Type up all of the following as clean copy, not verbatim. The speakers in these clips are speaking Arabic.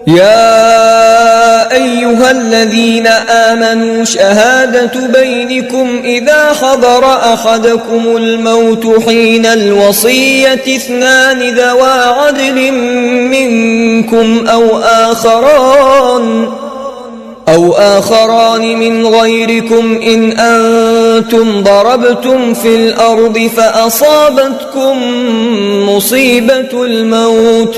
يا أيها الذين آمنوا شهادة بينكم إذا حضر أحدكم الموت حين الوصية اثنان ذوى عدل منكم أو آخران من غيركم إن أنتم ضربتم في الأرض فأصابتكم مصيبة الموت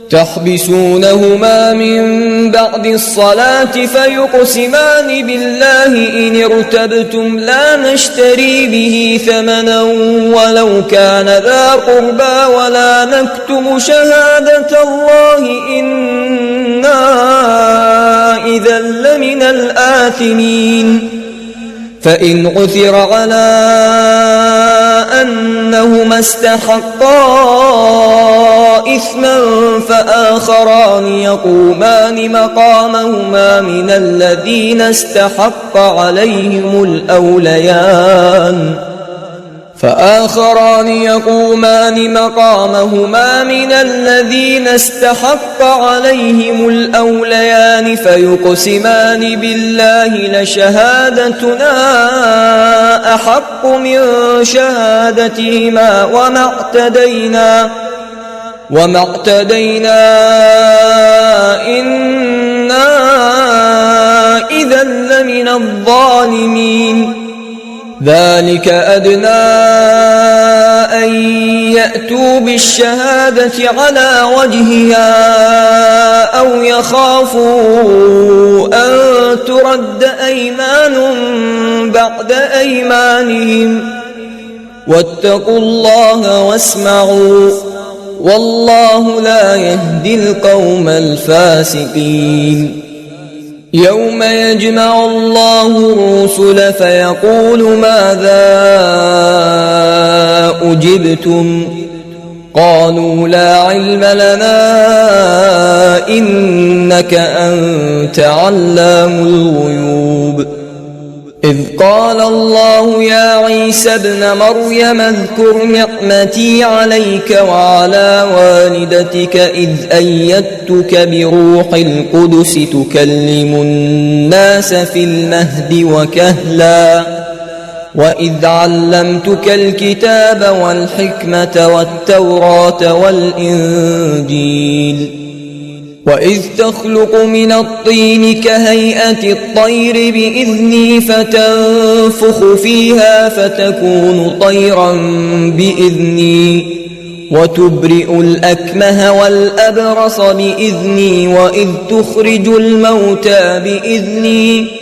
تحبسونهما من بعد الصلاة فيقسمان بالله إن ارتبتم لا نشتري به ثمنا ولو كان ذا قربى ولا نكتم شهادة الله إنا إذا لمن الآثمين فإن عثر على أنهما استحقا إثما فآخران يقومان مقامهما من الذين استحق عليهم الأوليان فيقسمان بالله لشهادتنا أحق من شهادتهما وما اعتدينا إنا إذا لمن الظالمين ذلك أدنى أن يأتوا بالشهادة على وجهها أو يخافوا أن ترد أيمان بعد أيمانهم واتقوا الله واسمعوا والله لا يهدي القوم الفاسقين يوم يجمع الله الرسل فيقول ماذا أجبتم قالوا لا علم لنا إنك أنت علام الغيوب إذ قال الله يا عيسى ابن مريم اذكر نعمتي عليك وعلى والدتك إذ أيدتك بروح القدس تكلم الناس في المهد وكهلا وإذ علمتك الكتاب والحكمة والتوراة والإنجيل وإذ تخلق من الطين كهيئة الطير بإذني فتنفخ فيها فتكون طيرا بإذني وتبرئ الأكمه والأبرص بإذني وإذ تخرج الموتى بإذني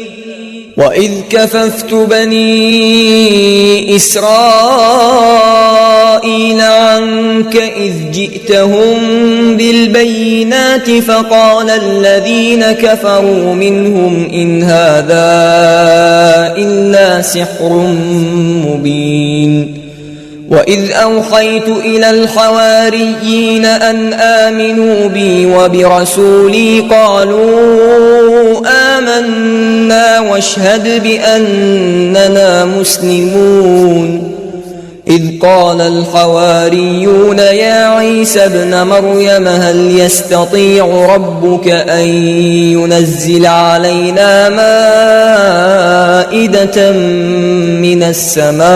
وإذ كففت بني إسرائيل عنك إذ جئتهم بالبينات فقال الذين كفروا منهم إن هذا إلا سحر مبين وإذ أوحيت إلى الحواريين أن آمنوا بي وبرسولي قالوا آمنا واشهد بأننا مسلمون إذ قال الحواريون يا عيسى ابن مريم هل يستطيع ربك أن ينزل علينا مائدة من السماء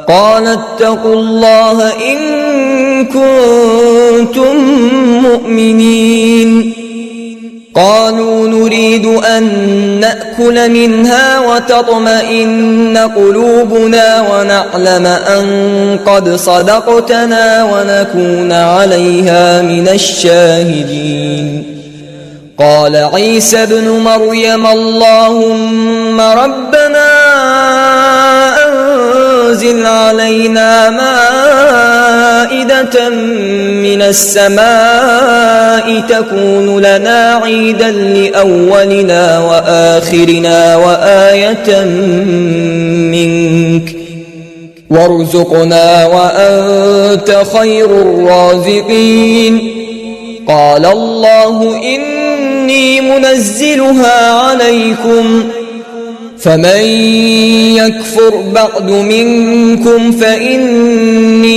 قال اتقوا الله إن كنتم مؤمنين قالوا نريد أن نأكل منها وتطمئن قلوبنا ونعلم أن قد صدقتنا ونكون عليها من الشاهدين قال عيسى ابن مريم اللهم ربنا أنزل علينا مائدة من السماء تكون لنا عيدا لأولنا وآخرنا وآية منك وارزقنا وأنت خير الرازقين قال الله إني منزلها عليكم فمن يكفر بعد منكم فإني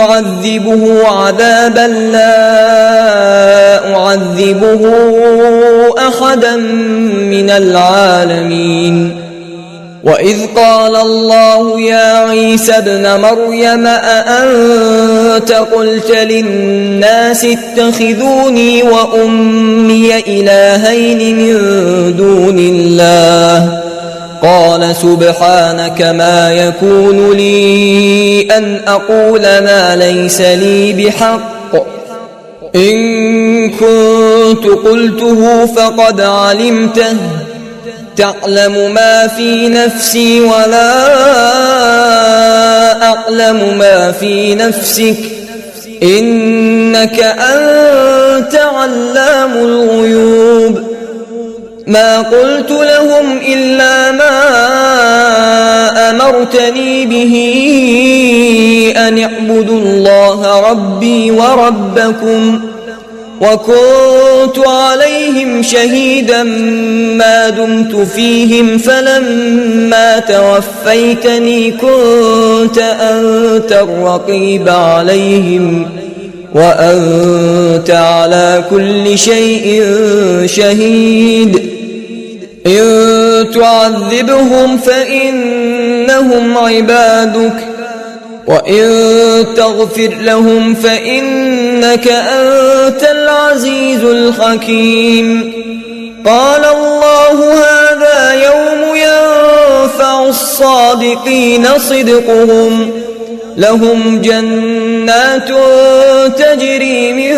أعذبه عذابا لا أعذبه أحدا من العالمين. وإذ قال الله يا عيسى ابن مريم أأنت قلت للناس اتخذوني وأمي إلهين من دون الله قال سبحانك ما يكون لي أن أقول ما ليس لي بحق إن كنت قلته فقد علمته تعلم ما في نفسي ولا أعلم ما في نفسك إنك أنت علام الغيوب. ما قلت لهم إلا ما أمرتني به أن اعبدوا الله ربي وربكم وكنت عليهم شهيدا ما دمت فيهم فلما توفيتني كنت أنت الرقيب عليهم وأنت على كل شيء شهيد. إن تعذبهم فإنهم عبادك وإن تغفر لهم فإنك أنت العزيز الحكيم. قال الله هذا يوم ينفع الصادقين صدقهم لهم جنات تجري من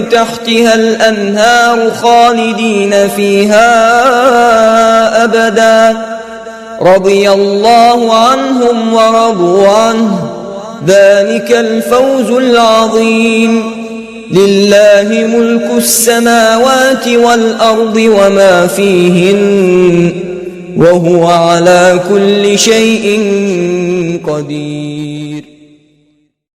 تحتها الأنهار خالدين فيها أبدا رضي الله عنهم ورضوا عنه ذلك الفوز العظيم. لله ملك السماوات والأرض وما فيهن وهو على كل شيء قدير.